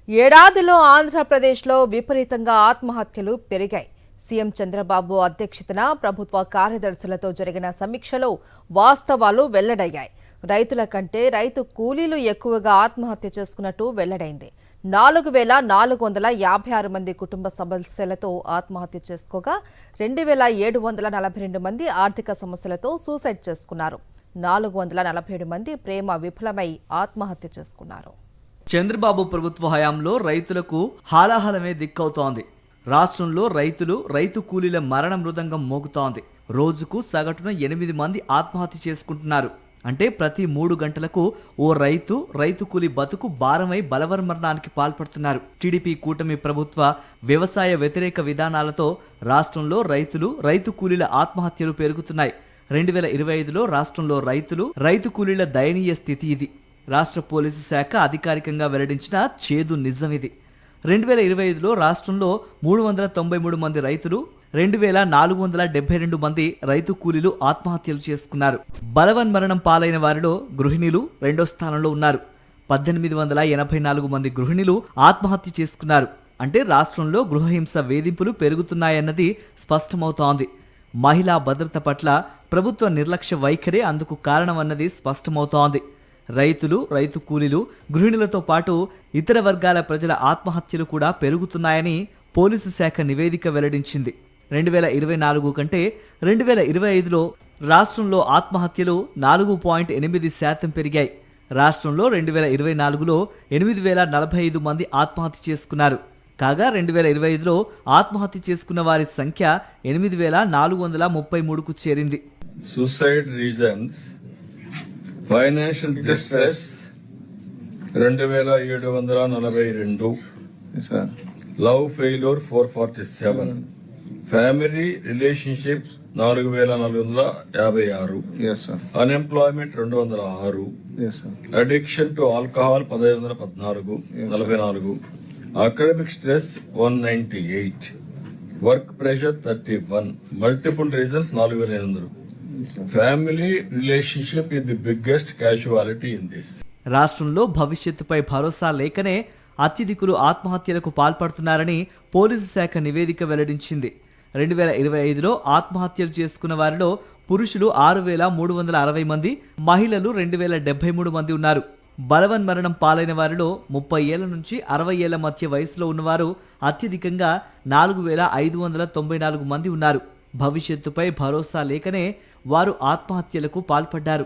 ఏడాదిలో ఆంధ్రప్రదేశ్లో విపరీతంగా ఆత్మహత్యలు పెరిగాయి. సీఎం చంద్రబాబు అధ్యక్షతన ప్రభుత్వ కార్యదర్శులతో జరిగిన సమీక్షలో వాస్తవాలు వెల్లడయ్యాయి. రైతుల కంటే రైతు కూలీలు ఎక్కువగా ఆత్మహత్య చేసుకున్నట్టు వెల్లడైంది. 4,456 మంది కుటుంబ సమస్యలతో ఆత్మహత్య చేసుకోగా 2,742 మంది ఆర్థిక సమస్యలతో సూసైడ్ చేసుకున్నారు. 447 మంది ప్రేమ విఫలమై ఆత్మహత్య చేసుకున్నారు. చంద్రబాబు ప్రభుత్వ హయాంలో రైతులకు హాలాహలమే దిక్కవుతోంది. రాష్ట్రంలో రైతు కూలీల మరణ మృదంగం మోగుతోంది. రోజుకు సగటున 8 మంది ఆత్మహత్య చేసుకుంటున్నారు. అంటే ప్రతి 3 గంటలకు ఓ రైతు కూలీ బతుకు భారమై బలవన్మరణానికి పాల్పడుతున్నారు. టీడీపీ కూటమి ప్రభుత్వ వ్యవసాయ వ్యతిరేక విధానాలతో రాష్ట్రంలో రైతు కూలీల ఆత్మహత్యలు పెరుగుతున్నాయి. 2025లో రాష్ట్రంలో రైతు కూలీల దయనీయ స్థితి ఇది. రాష్ట్ర పోలీసు శాఖ అధికారికంగా వెల్లడించిన చేదు నిజం ఇది. 2025లో రాష్ట్రంలో 393 మంది రైతులు, 2,472 మంది రైతు కూలీలు ఆత్మహత్యలు చేసుకున్నారు. బలవన్మరణం పాలైన వారిలో గృహిణులు రెండో స్థానంలో ఉన్నారు. 1884 మంది గృహిణులు ఆత్మహత్య చేసుకున్నారు. అంటే రాష్ట్రంలో గృహహింస వేధింపులు పెరుగుతున్నాయన్నది స్పష్టమవుతోంది. మహిళా భద్రత పట్ల ప్రభుత్వ నిర్లక్ష్య వైఖరే అందుకు కారణమన్నది స్పష్టమవుతోంది. రైతు కూలీలు, గృహిణులతో పాటు ఇతర వర్గాల ప్రజల ఆత్మహత్యలు కూడా పెరుగుతున్నాయని పోలీసు శాఖ నివేదిక వెల్లడించింది. 2024 కంటే 2025లో రాష్ట్రంలో ఆత్మహత్యలు 4.8% పెరిగాయి. రాష్ట్రంలో 2024లో 8,045 మంది ఆత్మహత్య చేసుకున్నారు. కాగా 2025లో ఆత్మహత్య చేసుకున్న వారి సంఖ్య 8,433కు చేరింది. Suicide reasons: financial distress 2,742, love failure 447, family relationship 4,456, unemployment 206, addiction to alcohol 1,514, 44, academic stress 198, work pressure 31, multiple reasons 4,500. Family relationship is the biggest casualty in this. రాష్ట్రంలో భవిష్యత్తుపై భరోసా లేకనే అత్యధికులు ఆత్మహత్యలకు పాల్పడుతున్నారని పోలీసు శాఖ నివేదిక వెల్లడించింది. 2025లో ఆత్మహత్యలు చేసుకున్న వారిలో పురుషులు 6,360 మంది, మహిళలు 2,073 మంది ఉన్నారు. బలవన్మరణం పాలైన వారిలో 30 ఏళ్ల నుంచి 60 ఏళ్ల మధ్య వయసులో ఉన్నవారు అత్యధికంగా 4,594 మంది ఉన్నారు. భవిష్యత్తుపై భరోసా లేకనే వారు ఆత్మహత్యలకు పాల్పడ్డారు.